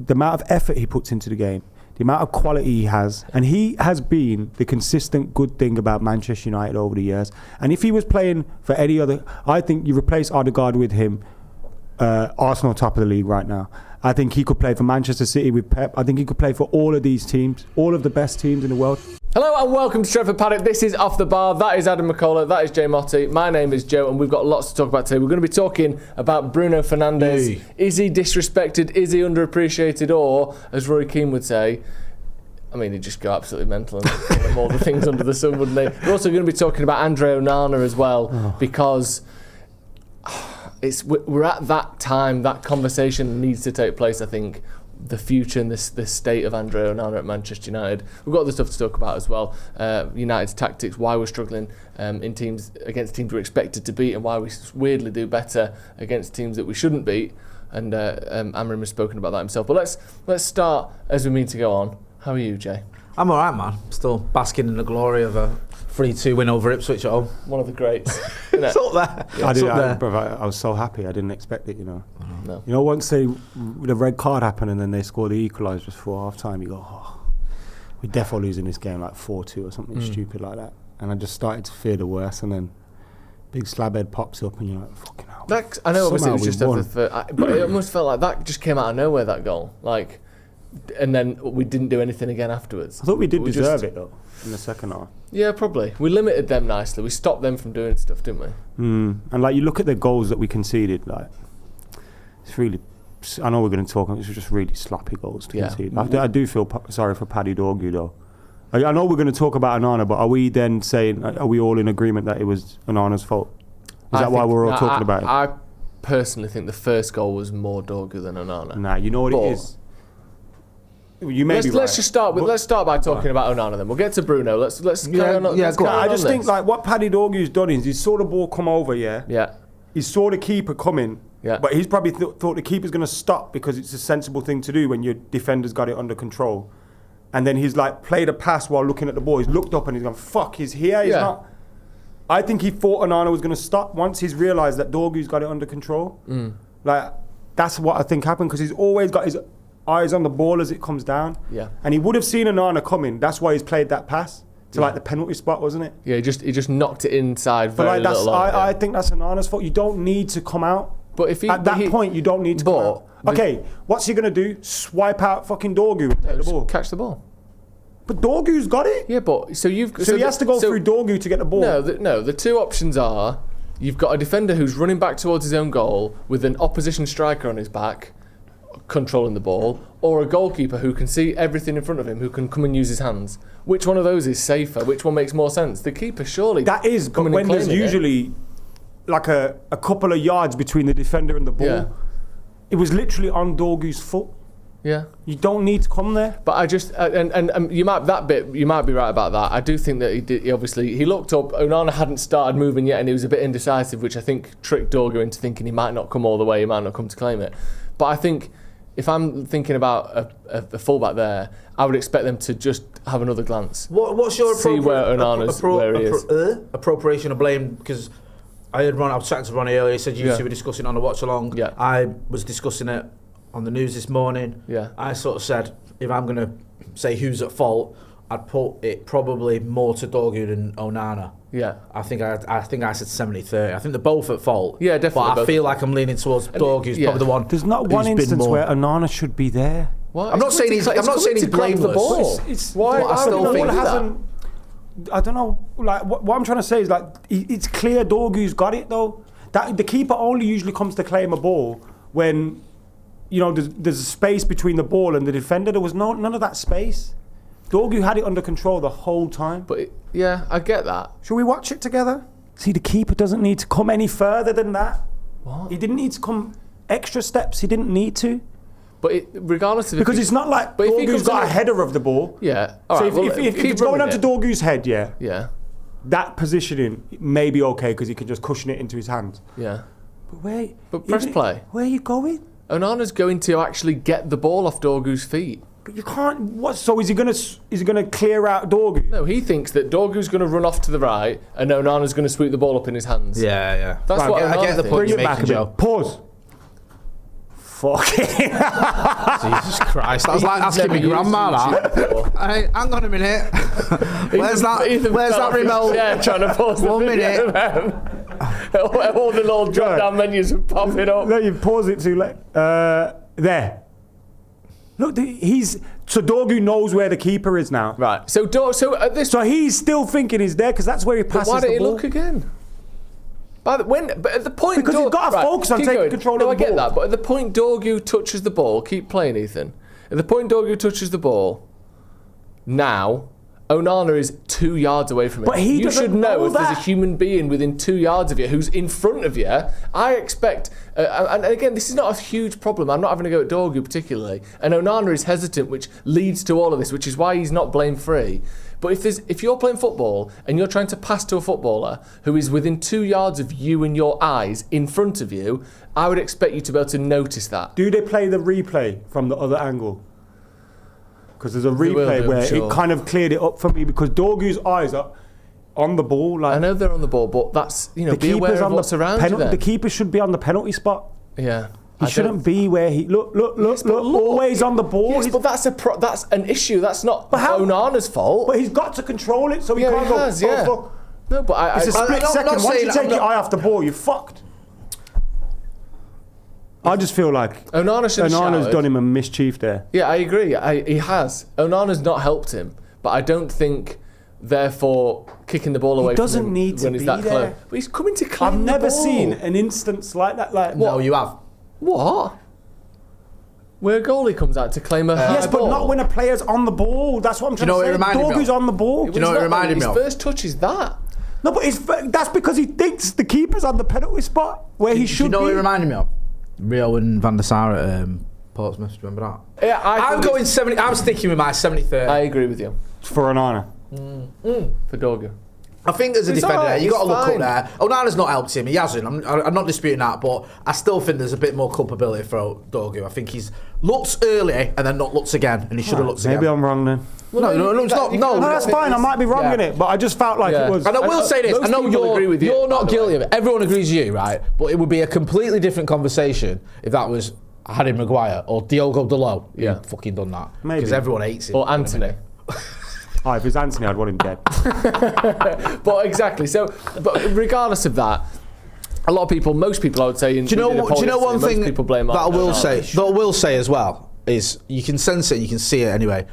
the amount of effort he puts into the game, the amount of quality he has, and he has been the consistent good thing about Manchester United over the years. And if he was playing for any other, I think you replace Odegaard with him, Arsenal top of the league right now. I think he could play for Manchester City with Pep. I think he could play for all of these teams, all of the best teams in the world. Hello and welcome to Stretford Paddock. This is Off the Bar. That is Adam McKola. That is Jay Motti. My name is Joe, and we've got lots to talk about today. We're going to be talking about Bruno Fernandes. Hey. Is he disrespected? Is he underappreciated? Or, as Roy Keane would say, I mean, he'd just go absolutely mental and call him all the things under the sun, wouldn't they? We're also going to be talking about Andre Onana as well, because we're at that time, that conversation needs to take place, I think. The future and the state of Andre Onana at Manchester United. We've got other stuff to talk about as well. United's tactics, why we're struggling in teams against teams we're expected to beat, and why we weirdly do better against teams that we shouldn't beat. And Amorim has spoken about that himself. But let's start as we mean to go on. How are you, Jay? I'm alright, man. Still basking in the glory of a 3-2 win over Ipswich at home. One of the greats. It's up there. I was so happy. I didn't expect it, you know. No. You know, once the red card happened and then they scored the equaliser just before half-time, you go, we're definitely losing this game like 4-2 or something stupid like that. And I just started to fear the worst, and then big slabhead pops up and you're like, fucking hell. I know obviously it was just but it almost felt like that just came out of nowhere, that goal. Like, and then we didn't do anything again afterwards. I thought we did deserve it though in the second half. Yeah, probably. We limited them nicely. We stopped them from doing stuff, didn't we? And like, you look at the goals that we conceded, like, it's really, I know we're going to talk, it's just really sloppy goals to concede. I do feel sorry for Paddy Dorgu though. I know we're going to talk about Onana, but are we then saying, are we all in agreement that it was Onana's fault? Is that why we're all talking about it? I personally think the first goal was more Dorgu than Onana. Nah, you know what it is? You may be right. Let's start by talking about Onana then. We'll get to Bruno. Let's carry on. I just think like what Paddy Dorgu's done is he saw the ball come over, yeah. He saw the keeper coming, but he's probably thought the keeper's going to stop because it's a sensible thing to do when your defender's got it under control. And then he's like played a pass while looking at the ball. He's looked up and he's gone, fuck, he's here, he's not. I think he thought Onana was going to stop once he's realised that Dorgu's got it under control. Like, that's what I think happened, because he's always got his eyes on the ball as it comes down. Yeah. And he would have seen Onana coming. That's why he's played that pass to like the penalty spot, wasn't it? Yeah, he just knocked it inside very but like little. I think that's Onana's fault. You don't need to come out. But if at that point, you don't need to come out. Okay, what's he going to do? Swipe out fucking Dorgu and take the ball? Catch the ball. But Dorgu's got it. Yeah, but so he has to go through Dorgu to get the ball. No, the two options are, you've got a defender who's running back towards his own goal with an opposition striker on his back, controlling the ball, or a goalkeeper who can see everything in front of him, who can come and use his hands. Which one of those is safer? Which one makes more sense? The keeper, surely. That is, but when there's usually like a couple of yards between the defender and the ball, it was literally on Dorgu's foot. Yeah, you don't need to come there. But I just and you might be right about that. I do think that he looked up. Onana hadn't started moving yet, and he was a bit indecisive, which I think tricked Dorgu into thinking he might not come all the way. He might not come to claim it. But I think if I'm thinking about a fullback there, I would expect them to just have another glance. What's your see where Onana's where he is? Appropriation of blame? Because I was chatting to Ronnie earlier. He said you two were discussing on the watch along. Yeah, I was discussing it on the news this morning. Yeah, I sort of said, if I'm going to say who's at fault, I'd put it probably more to Dorgu than Onana. Yeah, I think I said 70-30. I think they're both at fault. Yeah, definitely. But I feel like I'm leaning towards Dorgu's probably the one. There's not one instance where Onana should be there. What? I'm not saying he's blameless. It's why I still think that. I don't know. Like what I'm trying to say is like it's clear Dorgu's got it though. That the keeper only usually comes to claim a ball when, you know, there's a space between the ball and the defender. There was none of that space. Dorgu had it under control the whole time. But I get that. Should we watch it together? See, the keeper doesn't need to come any further than that. What? He didn't need to come extra steps. He didn't need to. But regardless of... Because it's not like Dorgu's got a header of the ball. Yeah. So if it's going onto Dorgu's head, that positioning may be okay because he can just cushion it into his hands. Yeah. But press play. Where are you going? Onana's going to actually get the ball off Dorgu's feet. But you can't. What? So is he gonna clear out Dorgu? No, he thinks that Dorgu's going to run off to the right and Onana's going to sweep the ball up in his hands. Yeah. That's what I get the point. Bring it back a bit. Pause. Fucking Jesus Christ. That was like asking me grandma that. Hey, hang on a minute. Where's that remote? Yeah, trying to pause the 1 minute. All the little drop-down menus are popping up. No, you pause it too late. There. Look, so Dorgu knows where the keeper is now. Right. So he's still thinking he's there because that's where he passes the ball. But why did he look again? But at the point, because he's got to focus on taking control of the ball. No, I get that. But at the point Dorgu touches the ball, keep playing, Ethan. At the point Dorgu touches the ball, now Onana is 2 yards away from him. But you should know if there's a human being within 2 yards of you who's in front of you. I expect, and again, this is not a huge problem. I'm not having to go at Dorgu particularly. And Onana is hesitant, which leads to all of this, which is why he's not blame-free. But if you're playing football and you're trying to pass to a footballer who is within 2 yards of you and your eyes in front of you, I would expect you to be able to notice that. Do they play the replay from the other angle? Because there's a replay where it kind of cleared it up for me because Dorgu's eyes are on the ball. I know they're on the ball, but that's, be aware of what's around you then. The keeper should be on the penalty spot. Yeah. He shouldn't be where he look, always on the ball. Yes, but that's an issue. That's not Onana's fault. But he's got to control it, so he can't go. No, but it's a split second. Once you take your eye off the ball, you're fucked. I just feel like Onana's done him a mischief there. Yeah, I agree. He has. Onana's not helped him, but I don't think, therefore, kicking the ball away from him doesn't need to when be he's that there. close. But he's coming to claim I've the never ball. seen an instance like that. No, you have. What? Where a goalie comes out to claim a high yes, ball. but not when a player's on the ball. That's what I'm trying to say. Dorgu's on the ball. Do you know what it reminded me of? His first touch is that. No, but that's because he thinks the keeper's on the penalty spot where he should be. Do you know what it reminded me of? Rio and Van der Sar at Portsmouth. Do you remember that? Yeah, I'm going 70. I'm sticking with my 70-30. I agree with you. For Onana. For Dorgu. I think as a defender, you've got to look up there. Onana's not helped him. He hasn't. I'm not disputing that, but I still think there's a bit more culpability for Dorgu. I think he's looked early and then not looked again, and he should have looked again. Maybe I'm wrong then. No, that's fine. I might be wrong in it, but I just felt like it was. And I will say this. I know you're not guilty of it. Everyone agrees with you, right? But it would be a completely different conversation if that was Harry Maguire or Diogo Dalot. Yeah, fucking done that. Maybe because everyone hates him. Or Anthony. Oh, if it's Anthony, I'd want him dead. But exactly. So, but regardless of that, a lot of people, most people, I would say, do you know one thing people blame that I will say as well is you can sense it, you can see it anyway.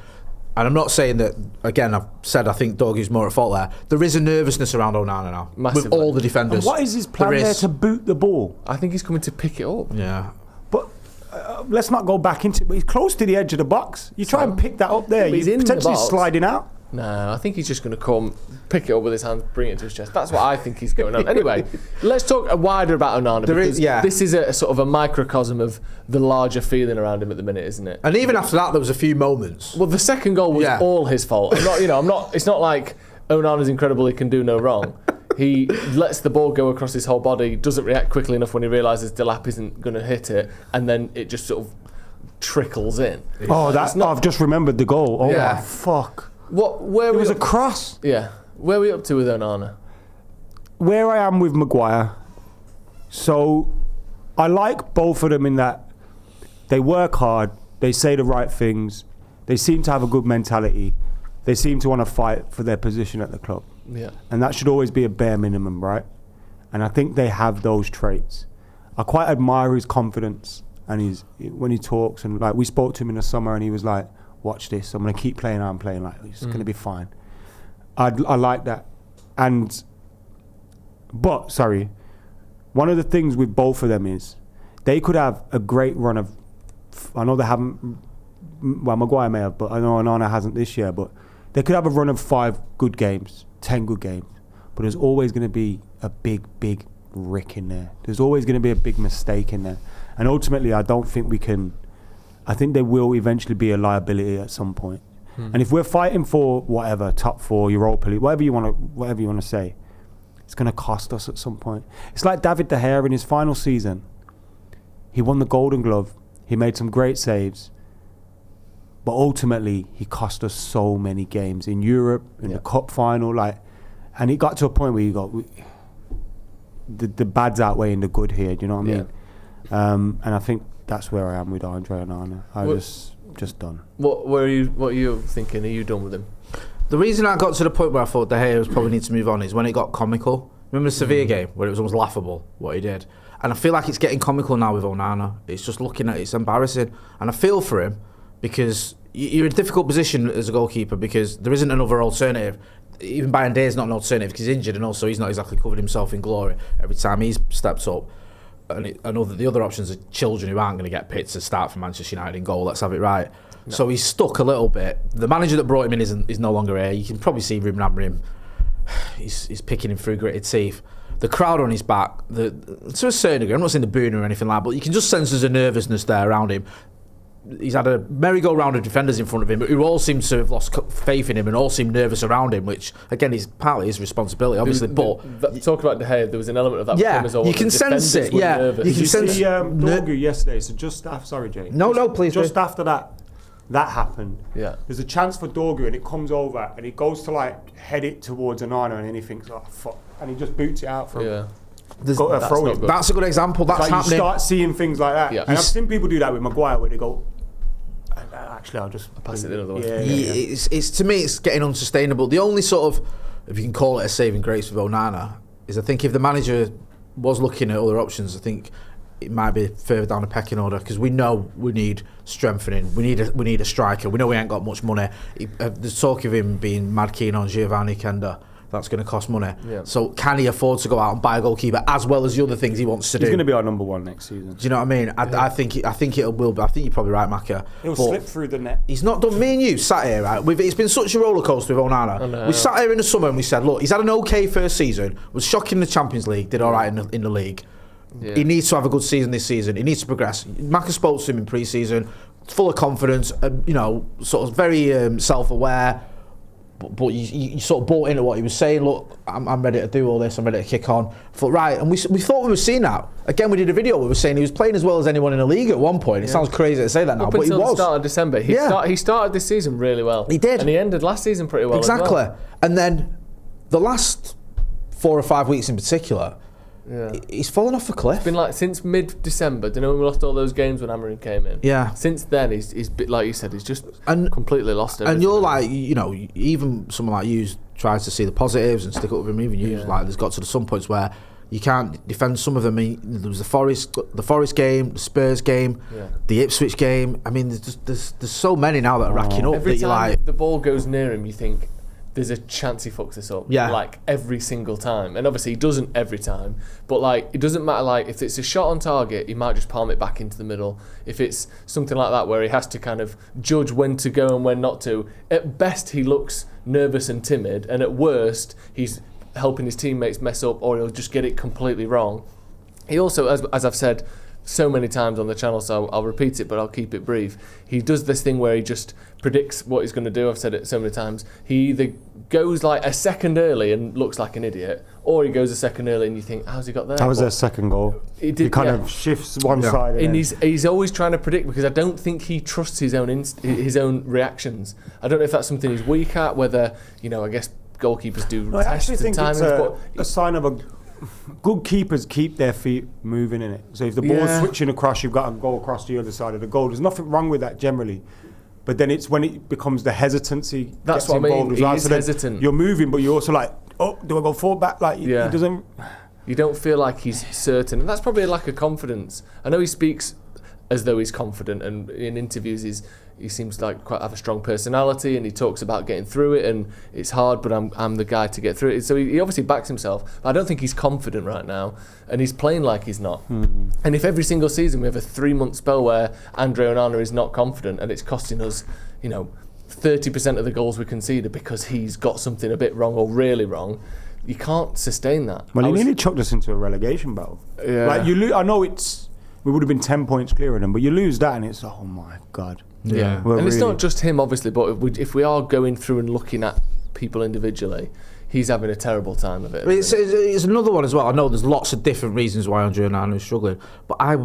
And I'm not saying that, again, I've said I think Dorgu's more at fault there. There is a nervousness around Onana now. Massively. With all the defenders. And what is his plan there to boot the ball? I think he's coming to pick it up. Yeah. But let's not go back into it. But he's close to the edge of the box. You try and pick that up there. He's potentially sliding out. No, I think he's just going to come, pick it up with his hands, bring it to his chest. That's what I think he's going on. Anyway, let's talk wider about Onana. This is a sort of a microcosm of the larger feeling around him at the minute, isn't it? And even after that, there was a few moments. Well, the second goal was all his fault. It's not like Onana's incredible, he can do no wrong. He lets the ball go across his whole body, doesn't react quickly enough when he realises Delap isn't going to hit it, and then it just sort of trickles in. I've just remembered the goal. Oh, my fuck. It was a cross. Yeah. Where are we up to with Onana? Where I am with Maguire. So I like both of them in that they work hard, they say the right things, they seem to have a good mentality, they seem to want to fight for their position at the club. Yeah. And that should always be a bare minimum, right? And I think they have those traits. I quite admire his confidence and when he talks, and like we spoke to him in the summer and he was like, watch this, I'm going to keep playing how I'm playing, like it's going to be fine. I like that. But one of the things with both of them is they could have a great run of, I know they haven't, well, Maguire may have, but I know Onana hasn't this year, but they could have a run of 5 good games, 10 good games, but there's always going to be a big rick in there. There's always going to be a big mistake in there. And ultimately, I don't think we can, I think there will eventually be a liability at some point. And if we're fighting for whatever, top 4, Europa League, whatever you want to say, it's going to cost us at some point. It's like David De Gea in his final season. He won the Golden Glove. He made some great saves. But ultimately, he cost us so many games in Europe, in the cup final, and it got to a point where you got the bad's outweighing the good here. Do you know what I mean? And I think that's where I am with Andre Onana. I just done. What are you thinking? Are you done with him? The reason I got to the point where I thought De Gea was probably need to move on is when it got comical. Remember the Sevilla game where it was almost laughable what he did? And I feel like it's getting comical now with Onana. It's just looking at it, it's embarrassing. And I feel for him because you're in a difficult position as a goalkeeper because there isn't another alternative. Even Bayern Day is not an alternative because he's injured and also he's not exactly covered himself in glory every time he's stepped up. And I know that the other options are children who aren't going to get picked to start for Manchester United in goal. Let's have it right. No. So he's stuck a little bit. The manager that brought him in is no longer here. You can probably see Ruben Amorim. He's picking him through gritted teeth. The crowd on his back, to a certain degree, I'm not saying the booing or anything like that, but you can just sense there's a nervousness there around him. He's had a merry-go-round of defenders in front of him, who all seem to have lost faith in him and all seem nervous around him, which, again, is partly his responsibility, obviously. Talk about De Gea, there was an element of that. Yeah, you can sense it. Yeah, you can sense. Dorgu yesterday. So just after, sorry, Jay. No, please. Just after that happened. Yeah. There's a chance for Dorgu, and it comes over, and he goes to head it towards Onana, and then he thinks, "Oh fuck," and he just boots it out from. Yeah. That's a good example. That's happening. You start seeing things like that. Yeah. And I've seen people do that with Maguire, where they go, actually, I'll pass it the other way. Yeah. It's to me, it's getting unsustainable. The only sort of, if you can call it a saving grace with Onana, is I think if the manager was looking at other options, I think it might be further down the pecking order because we know we need strengthening. We need a striker. We know we ain't got much money. There's talk of him being mad keen on Giovanni Kenda. That's going to cost money. Yeah. So can he afford to go out and buy a goalkeeper as well as the other things he wants to do? He's going to be our number one next season. Do you know what I mean? I think it will be. I think you're probably right, Macca. He'll slip through the net. He's not done. Me and you sat here, right? It's been such a roller coaster with Onana. We sat here in the summer and we said, look, he's had an okay first season. Was shocking in the Champions League. Did all right in the league. Yeah. He needs to have a good season this season. He needs to progress. Macca spoke to him in pre-season, full of confidence. Sort of very self-aware. But you sort of bought into what he was saying. Look, I'm ready to do all this. I'm ready to kick on. I thought, right, and we thought we were seeing that. Again, we did a video. We were saying he was playing as well as anyone in the league at one point. It sounds crazy to say that now, but he was. Up until the start of December, he started this season really well. He did, and he ended last season pretty well. Exactly, as well. And then the last 4 or 5 weeks in particular. Yeah. He's fallen off a cliff. It's been since mid-December. Do you know when we lost all those games when Amorim came in? Yeah. Since then, he's like you said, he's just completely lost everything. And you're even someone like you tries to see the positives and stick up with him. Even you, there's got to some points where you can't defend some of them. I mean, there was the Forest game, the Spurs game, the Ipswich game. I mean, there's so many now that are racking up. Every time the ball goes near him, you think, there's a chance he fucks this up. Yeah. Every single time. And obviously he doesn't every time. But it doesn't matter, if it's a shot on target, he might just palm it back into the middle. If it's something like that where he has to kind of judge when to go and when not to, at best he looks nervous and timid, and at worst he's helping his teammates mess up, or he'll just get it completely wrong. He also, as I've said so many times on the channel, so I'll repeat it, but I'll keep it brief. He does this thing where he just predicts what he's going to do. I've said it so many times. He either goes a second early and looks like an idiot, or he goes a second early and you think, how's he got there? That was their second goal. He kind of shifts one side. And he's always trying to predict, because I don't think he trusts his own reactions. I don't know if that's something he's weak at, whether, I guess goalkeepers do tests. I actually think it's a sign of good keepers keep their feet moving in it. So if the ball's switching across, you've got to go across the other side of the goal. There's nothing wrong with that generally. But then it's when it becomes the hesitancy. That's what I mean. He is hesitant. You're moving, but you're also do I go forward, back? He doesn't. You don't feel like he's certain. And that's probably a lack of confidence. I know he speaks as though he's confident, and in interviews he seems quite have a strong personality, and he talks about getting through it, and it's hard, but I'm the guy to get through it. So he obviously backs himself, but I don't think he's confident right now, and he's playing like he's not. Mm-hmm. And if every single season we have a 3-month spell where Andre Onana is not confident, and it's costing us, 30% of the goals we conceded because he's got something a bit wrong or really wrong, you can't sustain that. Well, he nearly chucked us into a relegation battle. Yeah. I know we would have been 10 points clear of them, but you lose that and it's, oh my God. Yeah. And it's not just him, obviously, but if we are going through and looking at people individually, he's having a terrible time of it. It's another one as well. I know there's lots of different reasons why Andre Onana is struggling, but I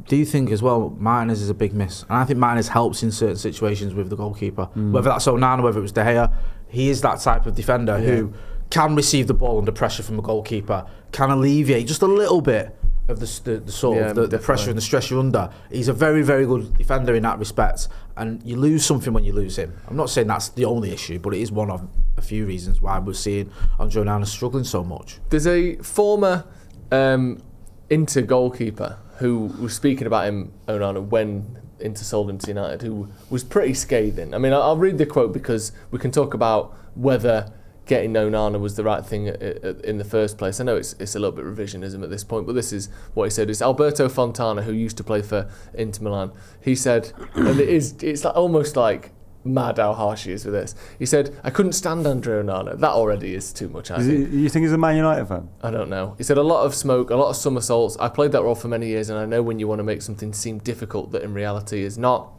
do think as well Martinez is a big miss. And I think Martinez helps in certain situations with the goalkeeper. Whether that's Onana, whether it was De Gea, he is that type of defender who can receive the ball under pressure from the goalkeeper, can alleviate just a little bit of the sort of the pressure and the stress you're under. He's a very, very good defender in that respect, and you lose something when you lose him. I'm not saying that's the only issue, but it is one of a few reasons why we're seeing Andre Onana struggling so much. There's a former Inter goalkeeper who was speaking about him, Onana, when Inter sold him to United, who was pretty scathing. I mean, I'll read the quote because we can talk about whether getting Onana was the right thing in the first place. I know it's a little bit revisionism at this point, but this is what he said. It's Alberto Fontana, who used to play for Inter Milan. He said, and it's almost like mad how harsh he is with this. He said, I couldn't stand Andre Onana. That already is too much, I think. You think he's a Man United fan? I don't know. He said, a lot of smoke, a lot of somersaults. I played that role for many years, and I know when you want to make something seem difficult that in reality is not.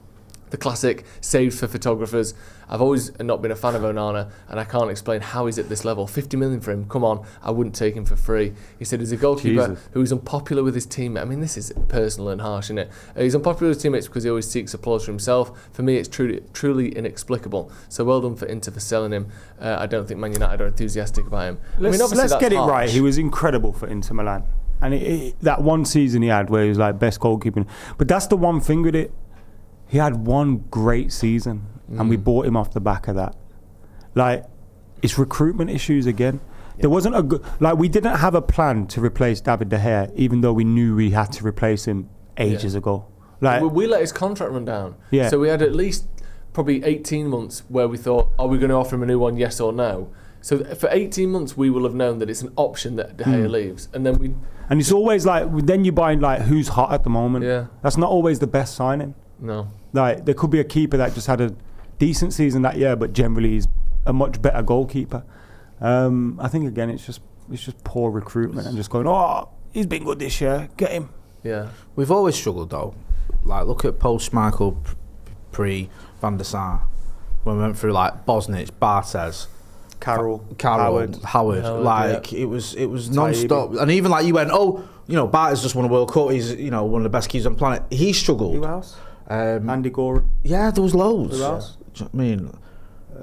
The classic saved for photographers. I've always not been a fan of Onana, and I can't explain how he's at this level. 50 million for him, come on, I wouldn't take him for free. He said he's a goalkeeper who is unpopular with his teammates. I mean, this is personal and harsh, isn't it? He's unpopular with his teammates because he always seeks applause for himself. For me, it's truly inexplicable. So well done for Inter for selling him. I don't think Man United are enthusiastic about him. Let's get it right. He was incredible for Inter Milan. And that one season he had where he was like best goalkeeping. But that's the one thing with it. He had one great season, and we bought him off the back of that. Like, it's recruitment issues again. Yeah. There wasn't we didn't have a plan to replace David De Gea, even though we knew we had to replace him ages ago. Like, we let his contract run down. Yeah. So we had at least probably 18 months where we thought, are we going to offer him a new one, yes or no? So for 18 months, we will have known that it's an option that De Gea leaves. And then and it's always like, then you buy like who's hot at the moment. Yeah. That's not always the best signing. No. Like, there could be a keeper that just had a decent season that year, but generally he's a much better goalkeeper. I think again it's just poor recruitment and just going, oh, he's been good this year, get him. Yeah. We've always struggled though. Like, look at post Michael, pre Van der Sar, when we went through like Bosnich, Bartes, Carroll, Howard. Like, it was non-stop. And even like you went, Bartes just won a World Cup. He's one of the best keepers on the planet. He struggled. Who else? Andy Goran. Yeah, there was loads. Who else? I mean,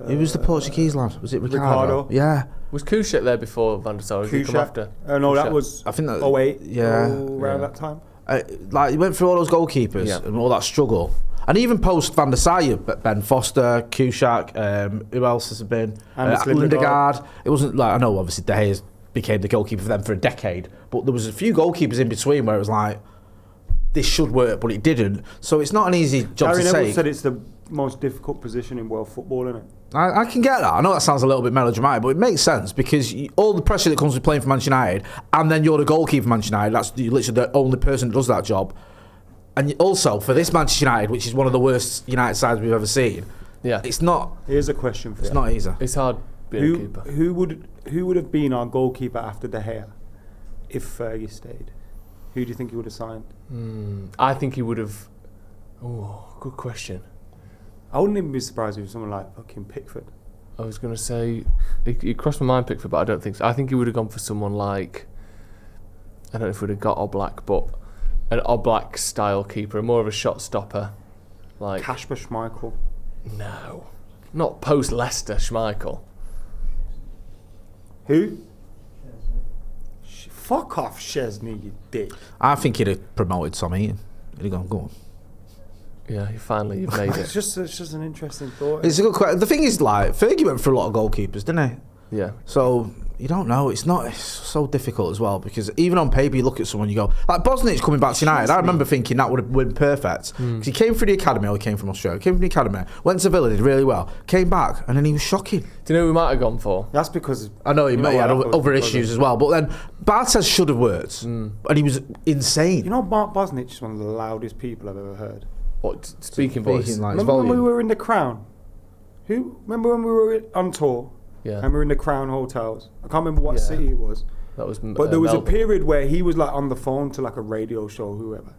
it was the Portuguese lad. Was it Ricardo? Yeah. Was Kušek there before Van der Sar? Or did he come after? No, Kušek. that was. I think that. 08. Yeah. Around that time. Like, you went through all those goalkeepers and all that struggle. And even post Van der Sar, Ben Foster, Kušek, who else has been? Lindegaard. It wasn't like, I know obviously De Gea became the goalkeeper for them for a decade, but there was a few goalkeepers in between where it was like, this should work, but it didn't. So it's not an easy job to say. Neville said it's the most difficult position in world football, isn't it? I can get that. I know that sounds a little bit melodramatic, but it makes sense because all the pressure that comes with playing for Manchester United, and then you're the goalkeeper for Manchester United, that's literally the only person that does that job. And also, for this Manchester United, which is one of the worst United sides we've ever seen, it's not... Here's a question for you. It's not easy. It's hard being a keeper. Who would have been our goalkeeper after De Gea if Fergie stayed? Who do you think he would have signed? I think he would have... Oh, good question. I wouldn't even be surprised if it was someone like fucking Pickford. I was going to say... It crossed my mind, Pickford, but I don't think so. I think he would have gone for someone like... I don't know if we'd have got Oblak, but an Oblak-style keeper, more of a shot stopper. Like Kasper Schmeichel. No. Not post-Leicester Schmeichel. Who? Fuck off, Szczesny, you dick. I think he'd have promoted Tom Heaton. He'd have gone, go on. Yeah, you've made it. It's just an interesting thought. It's a good question. The thing is, like, Fergie went through a lot of goalkeepers, didn't he? Yeah. So, you don't know. It's so difficult as well because even on paper, you look at someone, you go, like Bosnich coming back to United. I remember thinking that would have been perfect because he came through the academy, or he came from Australia, came from the academy, went to Villa, did really well, came back, and then he was shocking. Do you know who we might have gone for? That's because I know he had other issues as well, but then Bartes should have worked, and he was insane. You know, Mark Bosnich is one of the loudest people I've ever heard. What, speaking voice? Like remember when we were in the Crown? Remember when we were on tour? Yeah. And we were in the Crown hotels. I can't remember what city it was. That was. But there was a period where he was like on the phone to like a radio show, or whoever.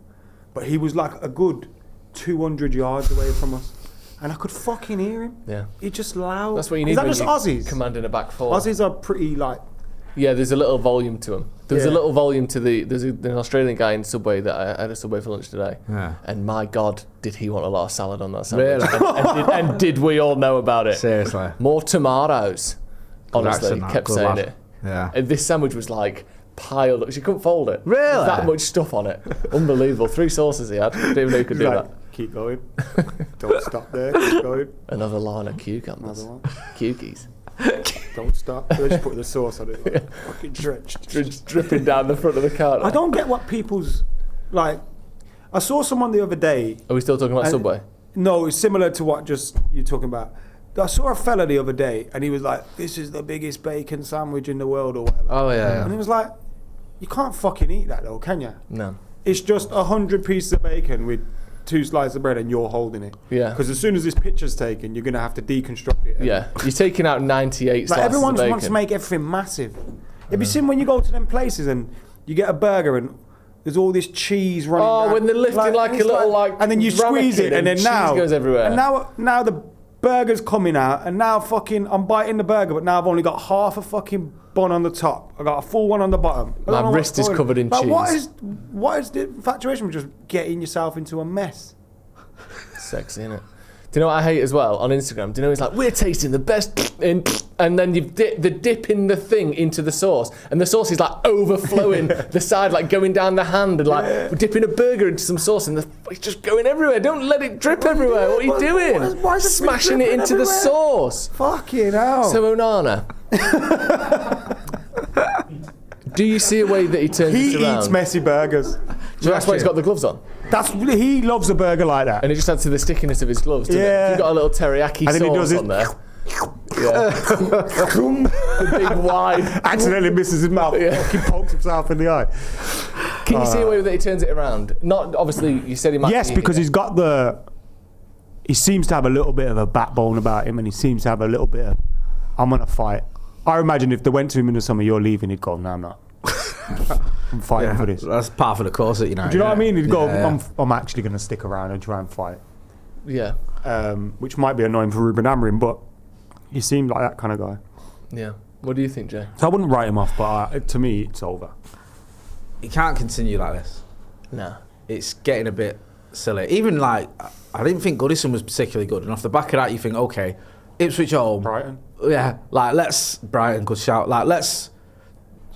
But he was like a good 200 yards away from us, and I could fucking hear him. Yeah. He's just loud. That's what you need. Is that when just Aussies? Commanding a back four. Aussies are pretty like. Yeah, there's a little volume to him. There's a little volume to there's an Australian guy in Subway that I had a Subway for lunch today. Yeah. And my God, did he want a lot of salad on that sandwich? Really? and did we all know about it? Seriously. More tomatoes. Honestly, kept saying it. Yeah. And this sandwich was like piled up. She couldn't fold it. Really? There's that much stuff on it. Unbelievable. 3 sauces he had. Didn't even know he could do that. Keep going. Don't stop there. Keep going. Another line of cucumbers. Another one. Cukies. Don't stop. Just put the sauce on it. Fucking drenched. Dripping down the front of the counter. I don't get what people's... Like, I saw someone the other day... Are we still talking about Subway? No, it's similar to what just you're talking about. I saw a fella the other day and he was like, this is the biggest bacon sandwich in the world or whatever. Oh, yeah. And he was like, you can't fucking eat that though, can you? No. It's just 100 pieces of bacon with 2 slices of bread and you're holding it. Yeah. Because as soon as this picture's taken, you're going to have to deconstruct it. Yeah. You're taking out 98 slices everyone of bacon. wants to make everything massive. Have you seen when you go to them places and you get a burger and there's all this cheese running down? When they're lifting like a little and then you squeeze it and then cheese now goes everywhere. And now the burger's coming out and now fucking I'm biting the burger but now I've only got half a fucking bun on the top. I got a full one on the bottom. My wrist is covered in cheese. What is the infatuation with just getting yourself into a mess? Sexy, innit? Do you know what I hate as well on Instagram? Do you know it's like, we're tasting the best and then you've dipping the thing into the sauce and the sauce is like overflowing the side, like going down the hand and like we're dipping a burger into some sauce and it's just going everywhere. Don't let it drip everywhere. What are you doing? Why is it smashing it into everywhere? the sauce? Fucking hell. So Onana. Do you see a way that he turns it around? He eats messy burgers. So that's why he's got the gloves on. He loves a burger like that. And it just adds to the stickiness of his gloves, doesn't it? You've got a little teriyaki sauce on there. Yeah. The big wide. Accidentally misses his mouth. Yeah. He pokes himself in the eye. Can you see a way that he turns it around? Not obviously. You said he might. Yes, because he's got the. He seems to have a little bit of a backbone about him, and he seems to have a little bit of. I'm gonna fight. I imagine if they went to him in the summer, you're leaving, he'd go, no, I'm not. I'm fighting for this. That's part of the course that, you know. Do you know what I mean? He'd go, I'm actually going to stick around and try and fight. Yeah. Which might be annoying for Ruben Amorim, but he seemed like that kind of guy. Yeah. What do you think, Jay? So I wouldn't write him off, but to me, it's over. He can't continue like this. No. It's getting a bit silly. Even like, I didn't think Goodison was particularly good. And off the back of that, you think, okay, Ipswich at home. Brighton. Yeah, like Brighton, good shout. Like let's,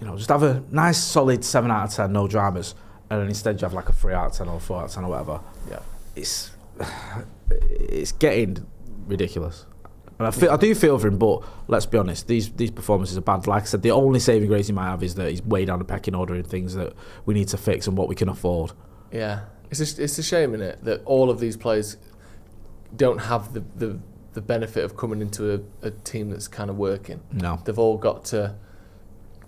just have a nice solid 7 out of 10, no dramas. And then instead you have like a 3 out of 10 or 4 out of 10 or whatever. Yeah. It's getting ridiculous. And I do feel for him, but let's be honest, these performances are bad. Like I said, the only saving grace he might have is that he's way down the pecking order in things that we need to fix and what we can afford. Yeah. It's a shame, isn't it, that all of these players don't have the benefit of coming into a team that's kind of working. No. They've all got to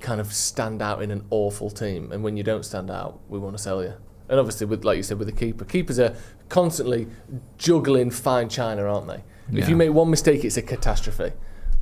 kind of stand out in an awful team, and when you don't stand out, we want to sell you. And obviously, like you said, with the keeper, keepers are constantly juggling fine china, aren't they? Yeah. If you make one mistake, it's a catastrophe.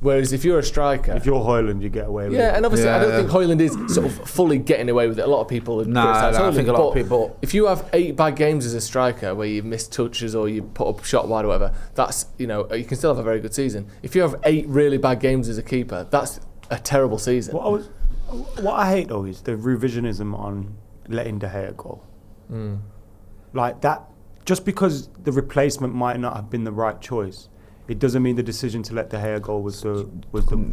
Whereas if you're a striker... If you're Højlund, you get away with it. Yeah, and obviously I don't think Højlund is sort of fully getting away with it. A lot of people... I think a lot of people... If you have 8 bad games as a striker where you miss touches or you put up a shot wide or whatever, that's, you can still have a very good season. If you have 8 really bad games as a keeper, that's a terrible season. What I hate, though, is the revisionism on letting De Gea go. Like that, just because the replacement might not have been the right choice, it doesn't mean the decision to let De Gea go was the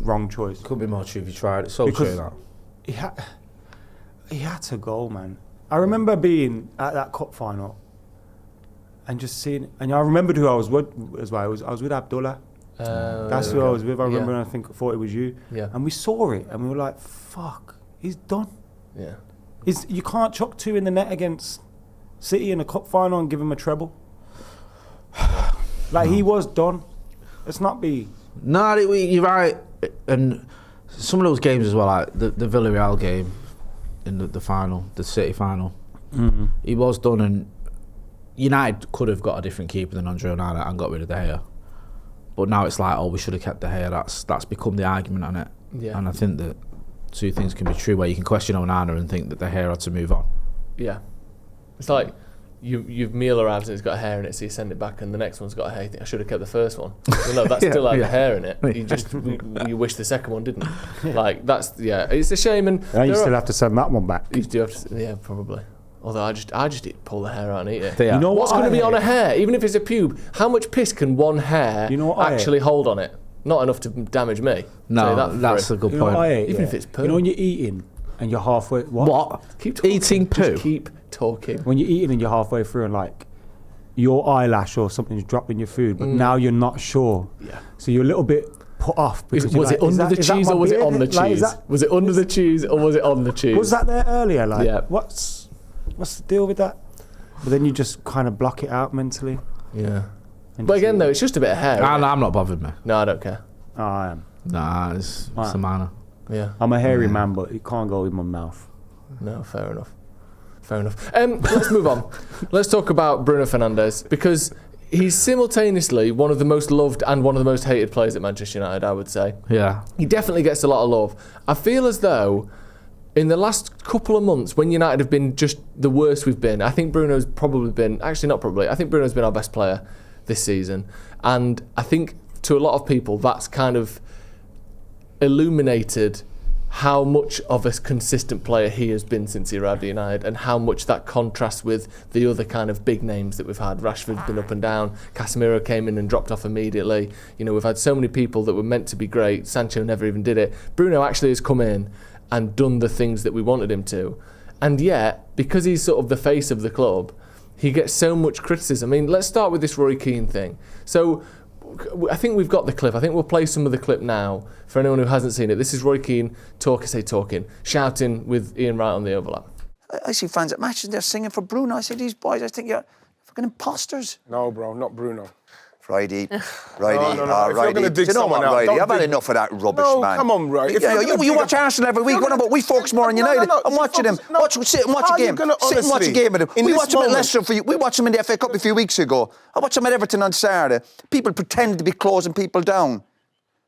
wrong choice. Could be more true if you tried. It's so true that. He had to go, man. I remember being at that cup final and just seeing, and I remembered who I was with as well. I was with Abdullah. That's who I was with. I remember, and I thought it was you. Yeah. And we saw it, and we were like, "Fuck, he's done." Yeah. You can't chuck 2 in the net against City in a cup final and give him a treble. He was done. Let's not be. No, you're right. And some of those games as well, like the Villarreal game in the final, the City final, he was done. And United could have got a different keeper than Andre Onana and got rid of De Gea. But now it's like, we should have kept De Gea. That's become the argument on it. Yeah. And I think that 2 things can be true, where you can question Onana and think that De Gea had to move on. Yeah. It's like you've meal arrives and it's got a hair in it, so you send it back, and the next one's got a hair. You think I should have kept the first one. Well, no, that still had the hair in it. You just you wish the second one didn't. It's a shame. And you still have to send that one back. You do have to, probably. Although I just pull the hair out and eat it. You know what's going to be on a hair, even if it's a pube? How much piss can one hair actually hold on it? Not enough to damage me. No, that's a good point. Even if it's poo. When you're eating and you're halfway. What? Keep talking. Eating poo. Just keep talking. When you're eating and you're halfway through and like your eyelash or something's dropped in your food, but now you're not sure. Yeah. So you're a little bit put off. Was it under the cheese or was it on the cheese? Was it under the cheese or was it on the cheese? Was that there earlier? Like, what's the deal with that? But then you just kind of block it out mentally. Yeah. But again, though, it's just a bit of hair. I'm not bothered, man. No, I don't care. Oh, I am. Nah, it's a manner. Yeah. I'm a hairy man, but it can't go in my mouth. No, fair enough. Let's move on. Let's talk about Bruno Fernandes, because he's simultaneously one of the most loved and one of the most hated players at Manchester United, I would say. Yeah. He definitely gets a lot of love. I feel as though in the last couple of months, when United have been just the worst we've been, I think Bruno's probably been, actually not probably, I think Bruno's been our best player this season. And I think to a lot of people, that's kind of illuminated how much of a consistent player he has been since he arrived at United, and how much that contrasts with the other kind of big names that we've had. Rashford's been up and down. Casemiro came in and dropped off immediately. You know, we've had so many people that were meant to be great. Sancho never even did it. Bruno actually has come in and done the things that we wanted him to. And yet, because he's sort of the face of the club, he gets so much criticism. I mean, let's start with this Roy Keane thing. So I think we've got the clip. I think we'll play some of the clip now for anyone who hasn't seen it. This is Roy Keane talking, shouting with Ian Wright on the overlap. I see fans at matches, they're singing for Bruno. I say, these boys, I think you're fucking imposters. No, bro, not Bruno. Righty. No. If you're gonna dig you know someone what, out, Righty? I've had enough of that rubbish, no, man. come on, right. You watch Arsenal every week. We focus more on United. I'm watching them. Sit and watch a game. Sit and watch a game with them. We watch them at Leicester for you. We watched them in the FA Cup a few weeks ago. I watched them at Everton on Saturday. People pretend to be closing people down.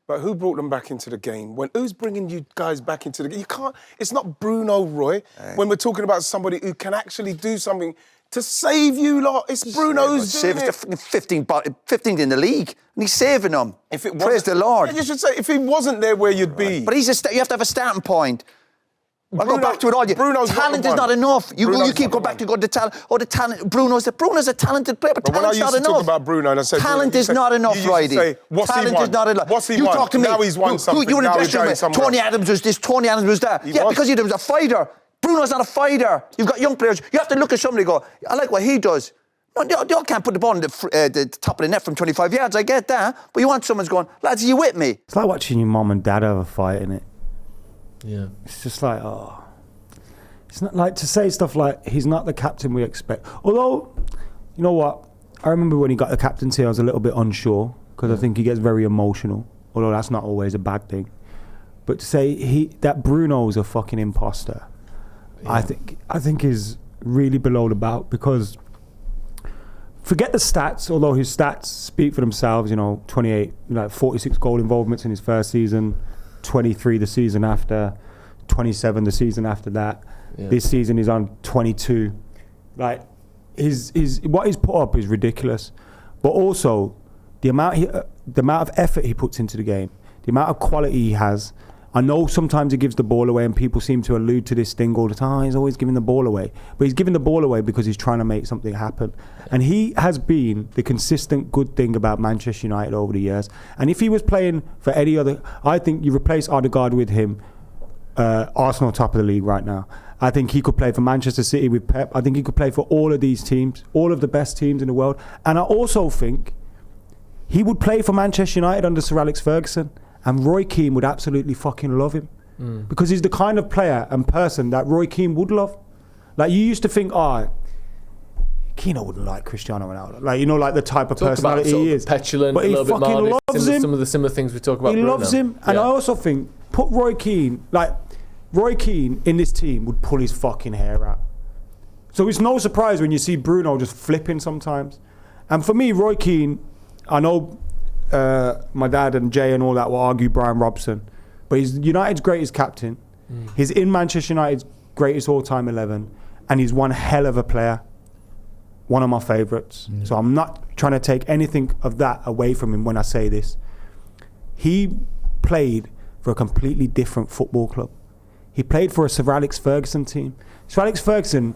But who brought them back into the game? Who's bringing you guys back into the game? You can't. It's not Bruno, Roy. When we're talking about somebody who can actually do something to save you lot, it's Bruno who's doing it. 15th in the league, and he's saving them. Praise the Lord. Yeah, you should say, if he wasn't there, where you'd be. But you have to have a starting point. I'll go back to it all. Talent is not enough. You keep going back to the talent. The talent. Bruno's a talented player, but talent's not enough. When I used to talk about Bruno, and I said, talent is not enough, Righty. Talent is not enough. What's he won? Talk to me. Now he's won something. You were in the dressing room. Tony Adams was this. Tony Adams was that. Because he was a fighter. Bruno's not a fighter. You've got young players. You have to look at somebody and go, I like what he does. No, they all can't put the ball in the top of the net from 25 yards. I get that. But you want someone's going, lads, are you with me? It's like watching your mum and dad have a fight, innit? Yeah. It's just like, oh. It's not like to say stuff like, he's not the captain we expect. Although, you know what? I remember when he got the captaincy, I was a little bit unsure, because I think he gets very emotional. Although that's not always a bad thing. But to say that Bruno's a fucking imposter, I think is really below the belt, because forget the stats, although his stats speak for themselves, 28, 46 goal involvements in his first season, 23 the season after, 27 the season after that. Yeah. This season he's on 22. Like, what he's put up is ridiculous. But also, the amount of effort he puts into the game, the amount of quality he has. I know sometimes he gives the ball away, and people seem to allude to this thing all the time. He's always giving the ball away. But he's giving the ball away because he's trying to make something happen. And he has been the consistent good thing about Manchester United over the years. And if he was playing for any other... I think you replace Odegaard with him, Arsenal top of the league right now. I think he could play for Manchester City with Pep. I think he could play for all of these teams, all of the best teams in the world. And I also think he would play for Manchester United under Sir Alex Ferguson. And Roy Keane would absolutely fucking love him. Because he's the kind of player and person that Roy Keane would love. Like, you used to think, Keane wouldn't like Cristiano Ronaldo. Like the type of personality he is. Petulant, but he a little fucking bit loves him. Some of the similar things we talk about. He Bruno. loves him. And I also think, put Roy Keane in this team would pull his fucking hair out. So it's no surprise when you see Bruno just flipping sometimes. And for me, Roy Keane, I know my dad and Jay and all that will argue Brian Robson, but he's United's greatest captain. He's in Manchester United's greatest all-time 11, and he's one hell of a player. One of my favourites. So I'm not trying to take anything of that away from him when I say this. He played for a completely different football club. He played for a Sir Alex Ferguson team. Sir Alex Ferguson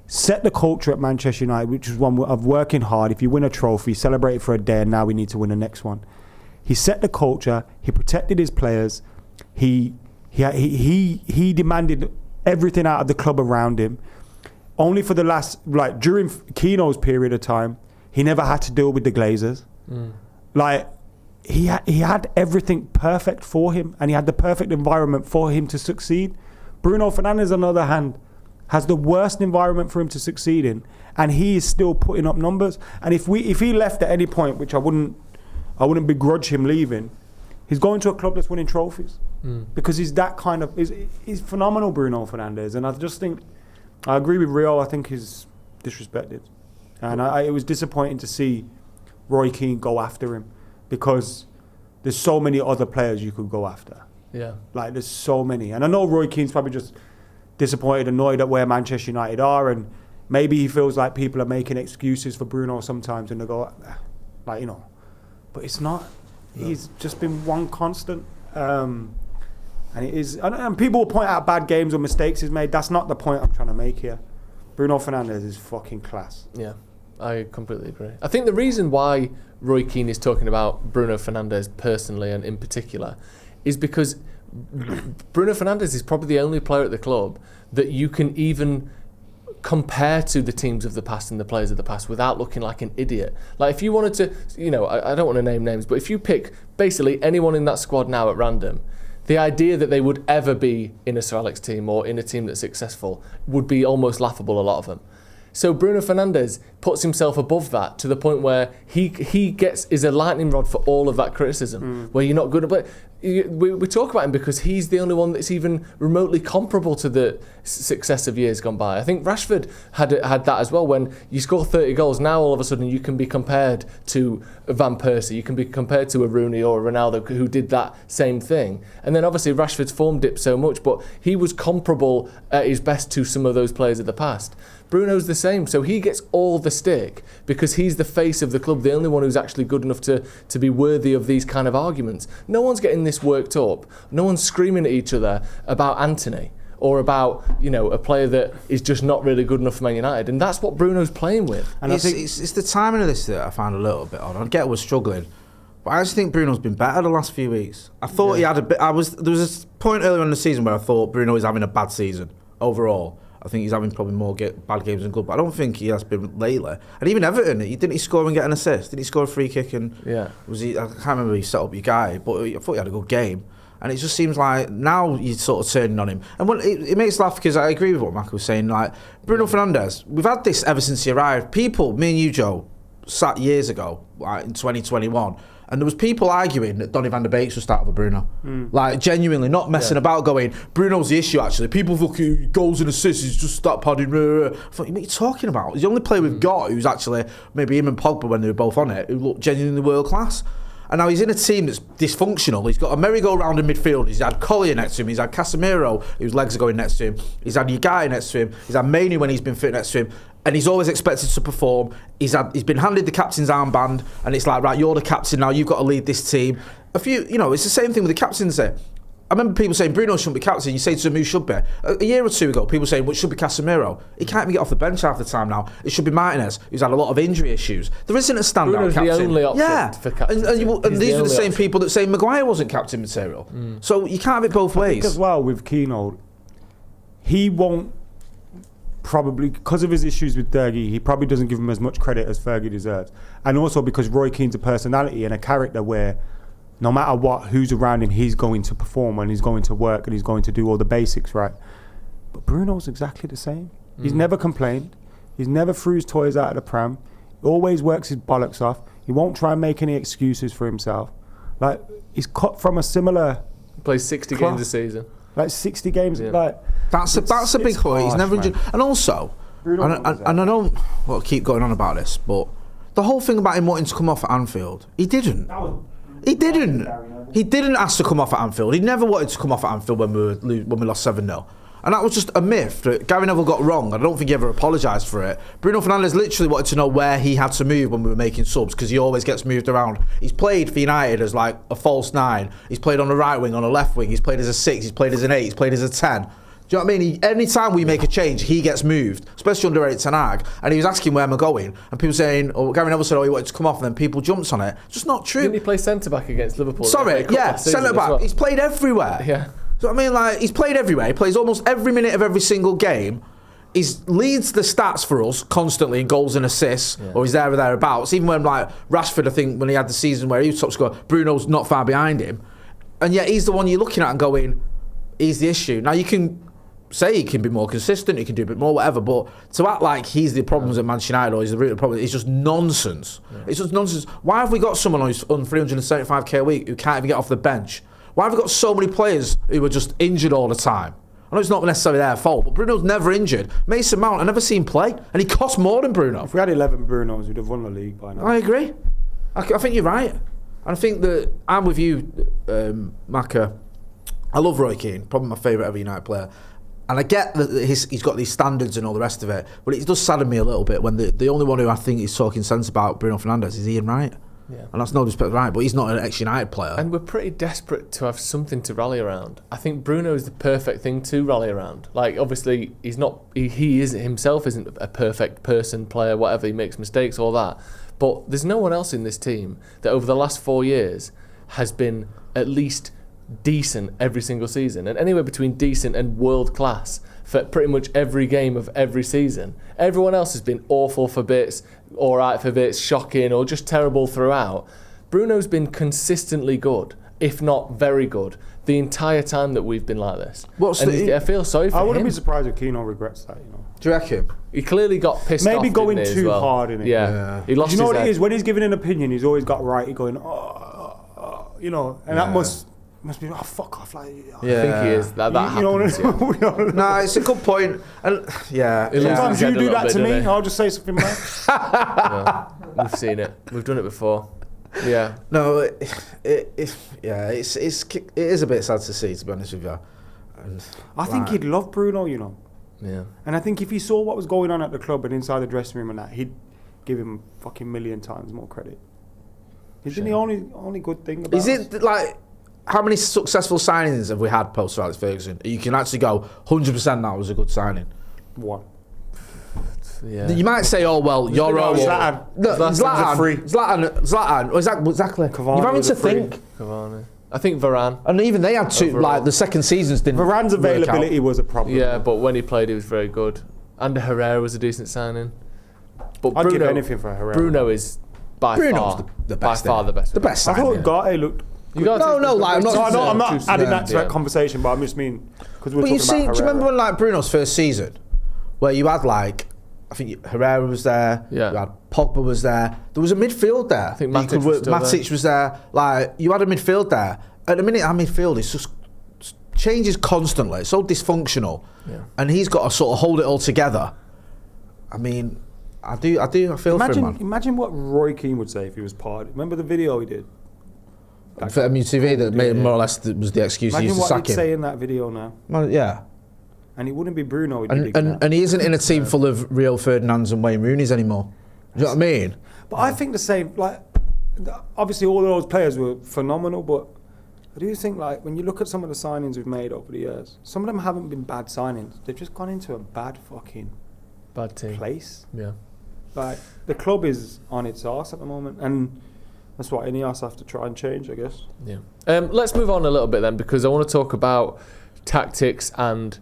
set the culture at Manchester United, which was one of working hard. If you win a trophy, celebrate it for a day, and now we need to win the next one. He set the culture. He protected his players. He demanded everything out of the club around him. Only for the last, like during Keane's period of time, he never had to deal with the Glazers. Like he had everything perfect for him, and he had the perfect environment for him to succeed. Bruno Fernandes, on the other hand, has the worst environment for him to succeed in, and he is still putting up numbers. And if he left at any point, which I wouldn't begrudge him leaving, he's going to a club that's winning trophies because he's that kind of he's phenomenal, Bruno Fernandes. And I just think I agree with Rio. I think he's disrespected, and it was disappointing to see Roy Keane go after him because there's so many other players you could go after. Yeah, like there's so many, and I know Roy Keane's probably just disappointed, annoyed at where Manchester United are, and maybe he feels like people are making excuses for Bruno sometimes, and they go, like, you know, but it's not. No. He's just been one constant, and it is. And people will point out bad games or mistakes he's made. That's not the point I'm trying to make here. Bruno Fernandes is fucking class. Yeah, I completely agree. I think the reason why Roy Keane is talking about Bruno Fernandes personally and in particular is because Bruno Fernandes is probably the only player at the club that you can even compare to the teams of the past and the players of the past without looking like an idiot. Like if you wanted to, you know, I don't want to name names, but if you pick basically anyone in that squad now at random, the idea that they would ever be in a Sir Alex team or in a team that's successful would be almost laughable, a lot of them. So Bruno Fernandes puts himself above that to the point where he is a lightning rod for all of that criticism, where you're not good at play. We talk about him because he's the only one that's even remotely comparable to the success of years gone by. I think Rashford had that as well. When you score 30 goals, now all of a sudden you can be compared to Van Persie, you can be compared to a Rooney or a Ronaldo who did that same thing. And then obviously Rashford's form dipped so much, but he was comparable at his best to some of those players of the past. Bruno's the same, so he gets all the stick because he's the face of the club, the only one who's actually good enough to be worthy of these kind of arguments. No one's getting this worked up. No one's screaming at each other about Anthony or about, you know, a player that is just not really good enough for Man United, and that's what Bruno's playing with. And it's the timing of this that I found a little bit odd. I get we're struggling, but I just think Bruno's been better the last few weeks. I thought he had a bit. There was a point earlier in the season where I thought Bruno was having a bad season overall. I think he's having probably more bad games than good, but I don't think he has been lately. And even Everton, didn't he score and get an assist? Didn't he score a free kick? And was he? I can't remember. He set up your guy, but I thought he had a good game. And it just seems like now you're sort of turning on him. And it makes laugh because I agree with what Mac was saying. Like Bruno Fernandes, we've had this ever since he arrived. People, me and you, Joe, sat years ago, like in 2021. And there was people arguing that Donny van der Beek should start over Bruno. Like, genuinely, not messing about, going, Bruno's the issue, actually. People look at goals and assists, he's just start padding. I thought, what are you talking about? He's the only player we've got who's actually, maybe him and Pogba when they were both on it, who look genuinely world class. And now he's in a team that's dysfunctional. He's got a merry-go-round in midfield. He's had Collier next to him. He's had Casemiro, whose legs are going next to him. He's had Yagaya next to him. He's had Mainoo when he's been fit next to him. And he's always expected to perform. He's been handed the captain's armband, and it's like, right, you're the captain now. You've got to lead this team. It's the same thing with the captains there. I remember people saying Bruno shouldn't be captain. You say to them who should be. A year or two ago, people saying, well, it should be Casemiro. He can't even get off the bench half the time now. It should be Martinez, who's had a lot of injury issues. There isn't a standout Bruno's captain. The only option for captain. And these are the same people that say Maguire wasn't captain material. So you can't have it both ways. I think as well with Keane, he won't probably, because of his issues with Fergie, he probably doesn't give him as much credit as Fergie deserves. And also because Roy Keane's a personality and a character where no matter what, who's around him, he's going to perform and he's going to work and he's going to do all the basics right. But Bruno's exactly the same. He's never complained. He's never threw his toys out of the pram. He always works his bollocks off. He won't try and make any excuses for himself. Like, he's cut from a similar... He plays 60 games a season. Like 60 games. Yeah. Like that's a big point. He's never injured. And also, and I don't want to keep going on about this, but the whole thing about him wanting to come off at Anfield, he didn't. He didn't. He didn't ask to come off at Anfield. He never wanted to come off at Anfield when we lost 7-0. And that was just a myth that Gary Neville got wrong. I don't think he ever apologised for it. Bruno Fernandes literally wanted to know where he had to move when we were making subs, because he always gets moved around. He's played for United as like a false 9. He's played on the right wing, on the left wing. He's played as a 6. He's played as an 8. He's played as a 10. Do you know what I mean? Any time we make a change, he gets moved, especially under Erik ten Hag. And he was asking where am I going, and people saying, Gary Neville said, he wanted to come off, and then people jumped on it. Just not true. Didn't he play centre back against Liverpool? Sorry, yeah, centre back. Well. He's played everywhere. Yeah. So I mean, like, he's played everywhere. He plays almost every minute of every single game. He leads the stats for us constantly in goals and assists, or he's there or thereabouts. Even when, like, Rashford, I think, when he had the season where he was top scorer, Bruno's not far behind him. And yet he's the one you're looking at and going, he's the issue. Now, you can say he can be more consistent, he can do a bit more, whatever, but to act like he's the problems at Manchester United or he's the root of the problem, it's just nonsense. It's just nonsense. Why have we got someone who's on 375k a week who can't even get off the bench? Why have we got so many players who are just injured all the time? I know it's not necessarily their fault, but Bruno's never injured. Mason Mount, I've never seen play, and he costs more than Bruno. If we had 11 Brunos, we'd have won the league by now. I agree. I think you're right. And I think that I'm with you, Macca. I love Roy Keane, probably my favourite ever United player. And I get that he's got these standards and all the rest of it, but it does sadden me a little bit when the only one who I think is talking sense about Bruno Fernandes is Ian Wright. Yeah. And that's no disrespect to Wright, but he's not an ex-United player. And we're pretty desperate to have something to rally around. I think Bruno is the perfect thing to rally around. Like, obviously, he's not. He is himself isn't a perfect person, player, whatever. He makes mistakes, all that. But there's no one else in this team that over the last 4 years has been at least decent every single season, and anywhere between decent and world class for pretty much every game of every season. Everyone else has been awful for bits, alright for bits, shocking, or just terrible throughout. Bruno's been consistently good, if not very good, the entire time that we've been like this. I feel sorry for him. I wouldn't be surprised if Keane regrets that, you know. Do you reckon? He clearly got pissed off. Maybe going too hard in it. Yeah. He lost his head. You know what it is? When he's giving an opinion, he's always got right. He's going, you know, and that must be, fuck off. Like, I think he is. That happens. No, it's a good point. And sometimes you do that to me. I'll just say something back. We've seen it. We've done it before. Yeah. No, it is a bit sad to see, to be honest with you. And I think he'd love Bruno, you know. Yeah. And I think if he saw what was going on at the club and inside the dressing room and that, he'd give him fucking million times more credit. He's been the only good thing about it like, how many successful signings have we had post Alex Ferguson? You can actually go 100% that was a good signing. One. Yeah. You might say, oh well, you're all Zlatan. Zlatan. Exactly. Cavani, you're having to think. Cavani. I think Varane. And even they had two. Like the second seasons didn't. Varane's availability was a problem. Yeah, but when he played, he was very good. And Herrera was a decent signing. But I'd give anything for Herrera. Bruno is by far the best. The best. I thought Ugarte looked. I'm not adding that to that conversation, but I just mean because we're talking about Herrera. Do you remember when like Bruno's first season, where you had like, I think Herrera was there, you had Pogba was there, there was a midfield there. I think Matic was there. Like, you had a midfield there. At the minute, our midfield is just changes constantly. It's so dysfunctional, and he's got to sort of hold it all together. I mean, I feel for him, man. Imagine what Roy Keane would say if he was part. Remember the video he did for MUTV that made more or less was the excuse he used to sack him. Imagine what he'd say in that video now. Well, yeah. And it wouldn't be Bruno. And he isn't in a team full of Rio Ferdinands and Wayne Rooney's anymore. Do you know what I mean? But I think the same. Like, obviously, all of those players were phenomenal. But I do think, like, when you look at some of the signings we've made over the years, some of them haven't been bad signings. They've just gone into a bad team. Place. Yeah. Like, the club is on its arse at the moment, and that's what Ineos have to try and change, I guess. Yeah. Let's move on a little bit then, because I want to talk about tactics and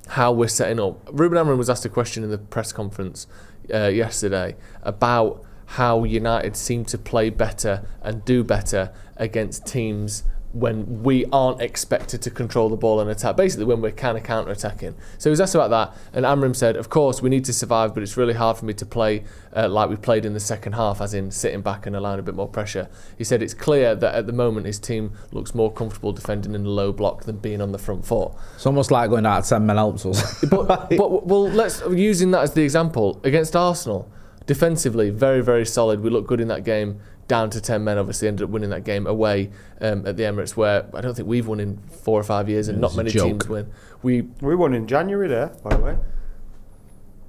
how we're setting up. Ruben Amorim was asked a question in the press conference yesterday about how United seem to play better and do better against teams when we aren't expected to control the ball and attack, basically when we're kind of counter-attacking. So he was asked about that, and Amorim said, of course, we need to survive, but it's really hard for me to play like we played in the second half, as in sitting back and allowing a bit more pressure. He said it's clear that at the moment his team looks more comfortable defending in the low block than being on the front foot. It's almost like going out at 10 men helps us. but let's, using that as the example, against Arsenal, defensively, very, very solid. We looked good in that game. Down to 10 men, obviously ended up winning that game away at the Emirates, where I don't think we've won in 4 or 5 years, and not many teams win. We won in January there, by the way.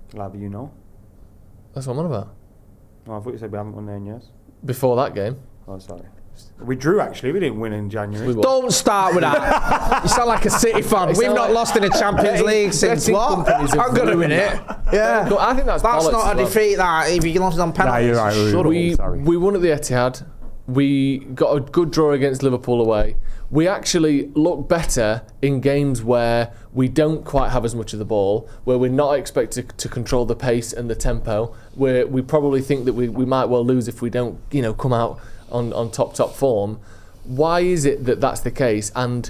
Glad you know. That's what I'm on about. Oh, I thought you said we haven't won there in years. Before that game. Oh, sorry. We drew, actually. We didn't win in January. Don't start with that. You sound like a City fan. We've not lost in the Champions League since what? I'm going to win it. Yeah. No, I think that's not a defeat, that. If you lost on penalties. Nah, you're right. We won at the Etihad. we got a good draw against Liverpool away. We actually look better in games where we don't quite have as much of the ball, where we're not expected to control the pace and the tempo, where we probably think that we might well lose if we don't, come out on top form. Why is it that that's the case? And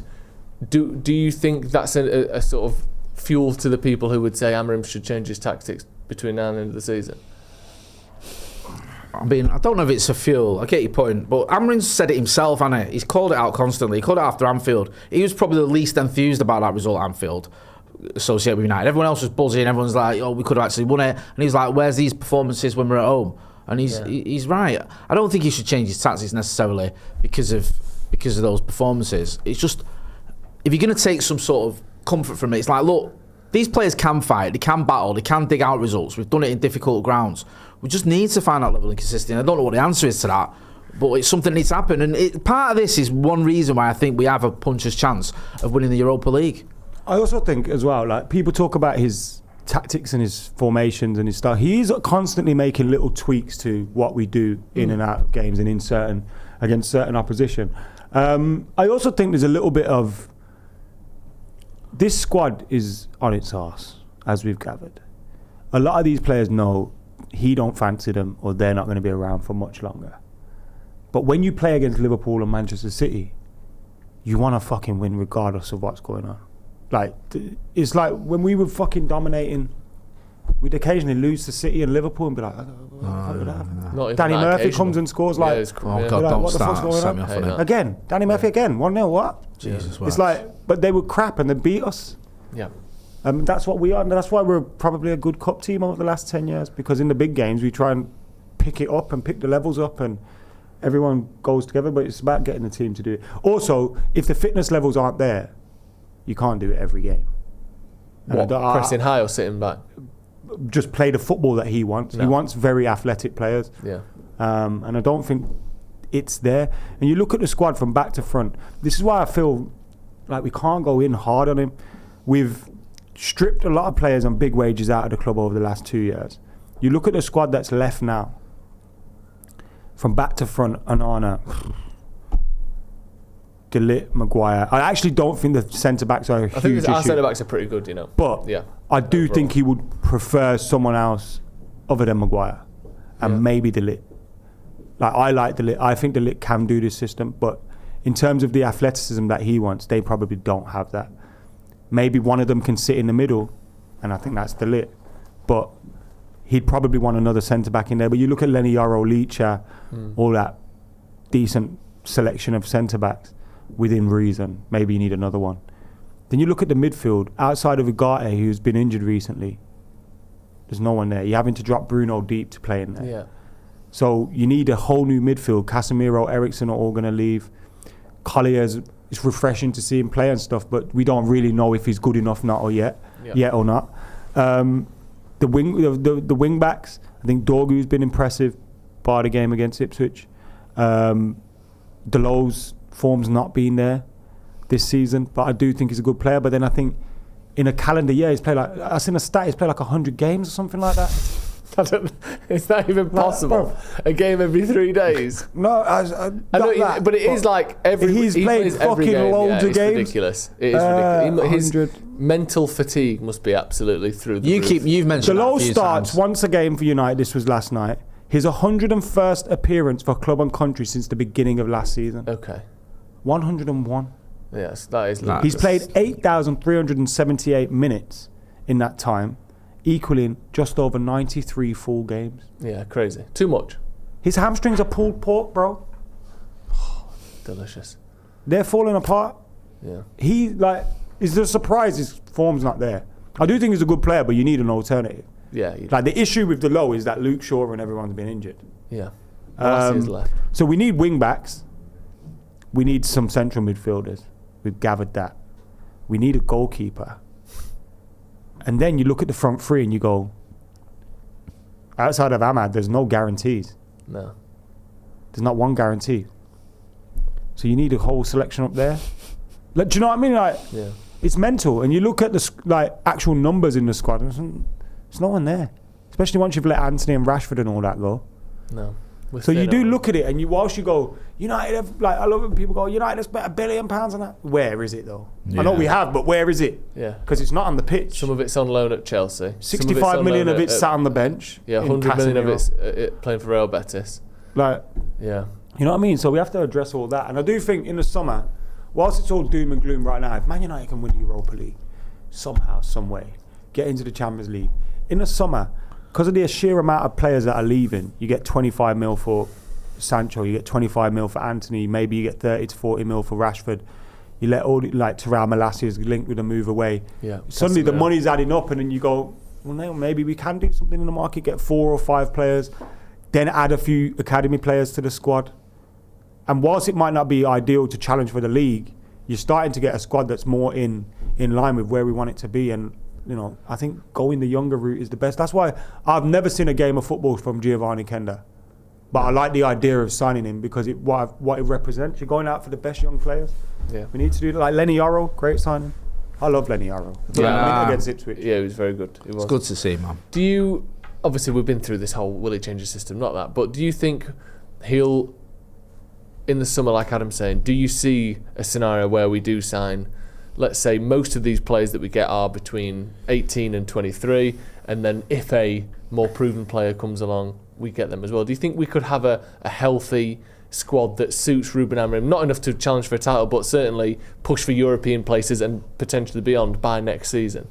do you think that's a sort of fuel to the people who would say Amorim should change his tactics between now and the end of the season? I mean, I don't know if it's a fuel. I get your point, but Amorim's said it himself, hasn't he? He's called it out constantly. He called it after Anfield. He was probably the least enthused about that result at Anfield, associated with United. Everyone else was buzzing. Everyone's like, "Oh, we could have actually won it." And he's like, "Where's these performances when we're at home?" And he's right. I don't think he should change his tactics necessarily because of those performances. It's just, if you're going to take some sort of comfort from it, it's like, look, these players can fight, they can battle, they can dig out results. We've done it in difficult grounds. We just need to find that level of consistency. I don't know what the answer is to that, but it's something that needs to happen. And part of this is one reason why I think we have a puncher's chance of winning the Europa League. I also think as well, like, people talk about his tactics and his formations and his style. He's constantly making little tweaks to what we do in and out of games and against certain opposition. I also think there's a little bit of, this squad is on its arse, as we've gathered. A lot of these players know he don't fancy them or they're not going to be around for much longer. But when you play against Liverpool and Manchester City, you want to fucking win regardless of what's going on. Like, it's like when we were fucking dominating, we'd occasionally lose to City and Liverpool and be like, what would happen? Danny Murphy comes and scores like, oh God, don't what the fuck's going on? Again, Danny Murphy again, 1-0, what? Jesus, it's like, but they were crap and they beat us. Yeah. That's what we are, and that's why we're probably a good cup team over the last 10 years, because in the big games we try and pick it up and pick the levels up and everyone goes together, but it's about getting the team to do it. Also, if the fitness levels aren't there, you can't do it every game. What, pressing high or sitting back? Just play the football that he wants. No. He wants very athletic players. Yeah. And I don't think it's there. And you look at the squad from back to front. This is why I feel like we can't go in hard on him. We've stripped a lot of players on big wages out of the club over the last 2 years. You look at the squad that's left now, from back to front, Onana, De Ligt, Maguire. I actually don't think the centre-backs are a huge issue. I think our centre-backs are pretty good, But yeah, I do think he would prefer someone else other than Maguire. And maybe De Ligt. Like, I like De Ligt. I think De Ligt can do this system. But in terms of the athleticism that he wants, they probably don't have that. Maybe one of them can sit in the middle, and I think that's De Ligt. But he'd probably want another centre-back in there. But you look at Lenny Yoro, Licha, all that decent selection of centre-backs within reason. Maybe you need another one. Then you look at the midfield, outside of Ugarte, who's been injured recently, there's no one there. You're having to drop Bruno deep to play in there. Yeah. So you need a whole new midfield. Casemiro, Eriksen are all going to leave. Collier's, it's refreshing to see him play and stuff, but we don't really know if he's good enough yet or not. The wing backs, I think Dorgu's been impressive, bar the game against Ipswich. Delo's form's not been there this season, but I do think he's a good player. But then I think in a calendar year, he's played like, I seen a stat, he's played like 100 games or something like that. It's not even possible. A game every 3 days. No, I know, but it is like he's played fucking loads of games. Ridiculous. It is ridiculous. His mental fatigue must be absolutely through the roof. You've mentioned Delo starts once a game for United. This was last night. His 101st appearance for club and country since the beginning of last season. Okay. 101. Yes, that is ludicrous. He's played 8,378 minutes in that time, equaling just over 93 full games. Yeah, crazy. Too much. His hamstrings are pulled pork, bro. Delicious. They're falling apart. Yeah. It's a surprise his form's not there. I do think he's a good player, but you need an alternative. Yeah. Like, the issue with Delo is that Luke Shaw and everyone's been injured. Yeah. Is left. So we need wing backs. We need some central midfielders. We've gathered that. We need a goalkeeper. And then you look at the front three and you go, outside of Ahmad, there's no guarantees. No. There's not one guarantee. So you need a whole selection up there. Like, do you know what I mean? Like, yeah. It's mental. And you look at the actual numbers in the squad, there's no one there. Especially once you've let Anthony and Rashford and all that go. No. So you do look at it, and whilst you go, United have, like, I love when people go, United have spent £1 billion on that. Where is it though? I know we have, but where is it? Yeah. Because it's not on the pitch. Some of it's on loan at Chelsea. 65 million of it's sat on the bench. Yeah, 100 million of it's playing for Real Betis. Like, yeah. You know what I mean? So we have to address all that. And I do think in the summer, whilst it's all doom and gloom right now, if Man United can win the Europa League somehow, some way, get into the Champions League, in the summer, because of the sheer amount of players that are leaving, you get 25 mil for Sancho, you get 25 mil for Anthony, maybe you get 30 to 40 mil for Rashford. You let all like Terrell Malassia's linked with a move away. Yeah. Suddenly the money's adding up, and then you go, well, no, maybe we can do something in the market, get 4 or 5 players, then add a few academy players to the squad. And whilst it might not be ideal to challenge for the league, you're starting to get a squad that's more in line with where we want it to be. And I think going the younger route is the best. That's why I've never seen a game of football from Giovanni Kenda. But I like the idea of signing him because what it represents. You're going out for the best young players. Yeah. We need to do that. Like Lenny Yarrow, great signing. I love Lenny Yarrow. Against Ipswich. Yeah, he was very good. It's good to see, man. Do you, obviously we've been through this whole will he change the system, not that, but do you think he'll, in the summer, like Adam's saying, do you see a scenario where we do sign, let's say most of these players that we get are between 18 and 23, and then if a more proven player comes along, we get them as well? Do you think we could have a healthy squad that suits Ruben Amorim, not enough to challenge for a title, but certainly push for European places and potentially beyond by next season?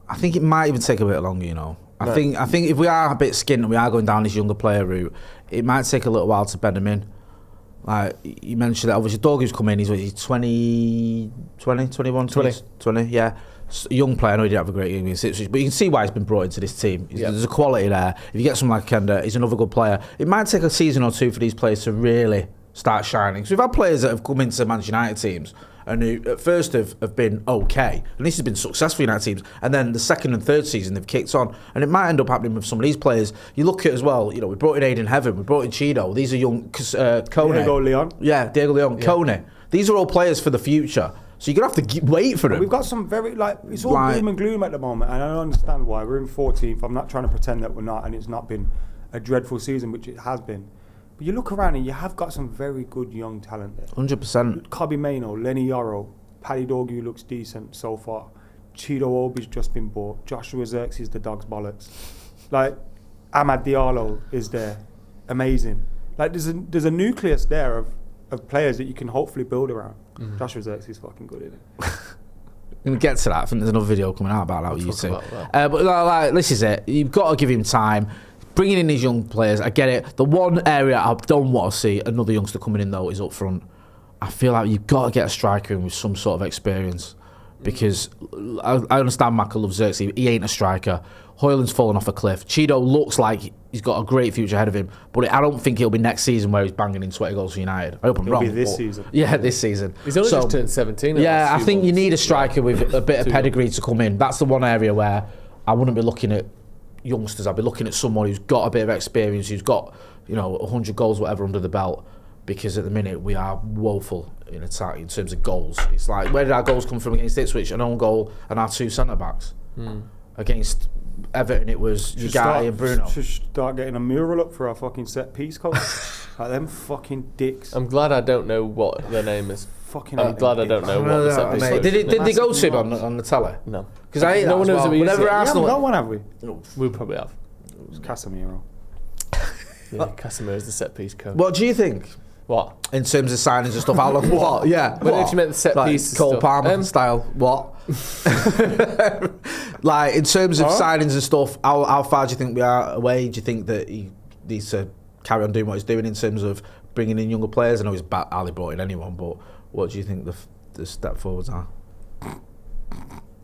I think it might even take a bit longer, I think if we are a bit skint and we are going down this younger player route, it might take a little while to bed him in. Like you mentioned that obviously Dorgu's come in, he's 20, 21, 20, yeah. Young player, I know he didn't have a great game against Ipswich, but you can see why he's been brought into this team. There's a quality there. If you get someone like Kenda, he's another good player. It might take a season or two for these players to really start shining. So we've had players that have come into Manchester United teams and who at first have been okay, and this has been successful United teams, and then the second and third season they've kicked on, and it might end up happening with some of these players. You look at as well, we brought in Aiden Heaven, we brought in Cheeto, these are young, Kone. Diego Leon. Yeah, Diego Leon, Kone. These are all players for the future. So you're going to have to wait for them. We've got some very, it's all doom and gloom at the moment, and I don't understand why. We're in 14th. I'm not trying to pretend that we're not, and it's not been a dreadful season, which it has been. But you look around and you have got some very good young talent there. 100%. Kobe Mano, Lenny Yarrow, Paddy Dorgu looks decent so far. Cheeto Obi's just been bought. Joshua Xerxes, the dog's bollocks. Like, Amad Diallo is there. Amazing. Like, there's a nucleus there of players that you can hopefully build around. Joshua Xerxes is fucking good, isn't it? We'll get to that. I think there's another video coming out about that with you two. But this is it. You've got to give him time. Bringing in these young players, I get it. The one area I don't want to see another youngster coming in, though, is up front. I feel like you've got to get a striker in with some sort of experience. Because I understand Maka loves Xerxes, he ain't a striker. Hoyland's fallen off a cliff. Cheeto looks like he's got a great future ahead of him, but I don't think he'll be next season where he's banging in 20 goals for United. I hope I'm wrong. It'll be this season. Yeah, this season. He's only just turned 17. Yeah, I think you need a striker with a bit of pedigree to come in. That's the one area where I wouldn't be looking at youngsters. I'd be looking at someone who's got a bit of experience, who's got 100 goals, whatever, under the belt. Because at the minute we are woeful in attack in terms of goals. It's like, where did our goals come from against Ipswich? An own goal and our 2 centre backs. Against Everton, it was Ugarte and Bruno. Should start getting a mural up for our fucking set piece coach. Like them fucking dicks. I'm glad I don't know what their name is. I'm glad I don't know what the set piece coach is. Did they go to him on the telly? No. Because I hate no one knows that we use it. We haven't got one, have we? No, we probably have. It was Casemiro. Yeah, Casemiro is the set piece coach. What do you think? What? In terms of signings and stuff, how long? What? Yeah. But if you meant the set piece Cole Palmer style, what? Like, in terms of signings and stuff, how far do you think we are away? Do you think that he needs to carry on doing what he's doing in terms of bringing in younger players? I know he's hardly brought in anyone, but what do you think the step forwards are?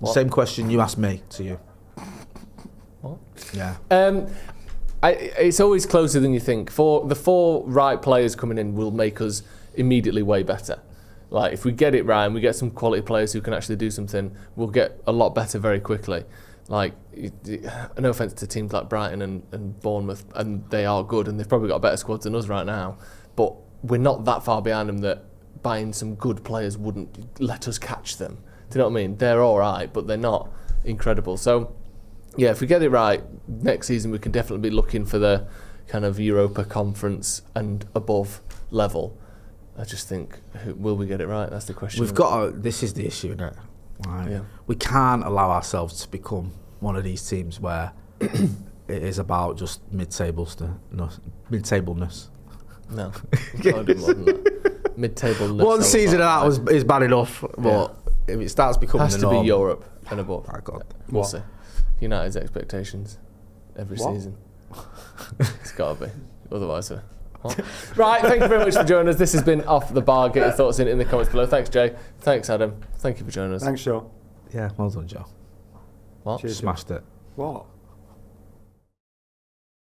Same question you asked me to you. What? Yeah. It's always closer than you think. For the 4 right players coming in will make us immediately way better. Like, if we get it right and we get some quality players who can actually do something, we'll get a lot better very quickly. Like, no offence to teams like Brighton and Bournemouth, and they are good and they've probably got better squads than us right now, but we're not that far behind them that buying some good players wouldn't let us catch them. Do you know what I mean? They're all right, but they're not incredible. So Yeah, if we get it right, next season we can definitely be looking for the kind of Europa Conference and above level. I just think, will we get it right? That's the question. We've got this is the issue, isn't it? Right. Yeah. We can't allow ourselves to become one of these teams where it is about just mid-tableness. No, can't do more than that. Mid-table. One season of that is bad enough, but if it starts becoming the norm, has to be Europe and above. My God, we'll see. United's expectations every season. It's got to be. Otherwise, right. Thank you very much for joining us. This has been Off the Bar. Get your thoughts in the comments below. Thanks, Jay. Thanks, Adam. Thank you for joining us. Thanks, Joe. Yeah, well done, Joe. What? Cheers, smashed it. What?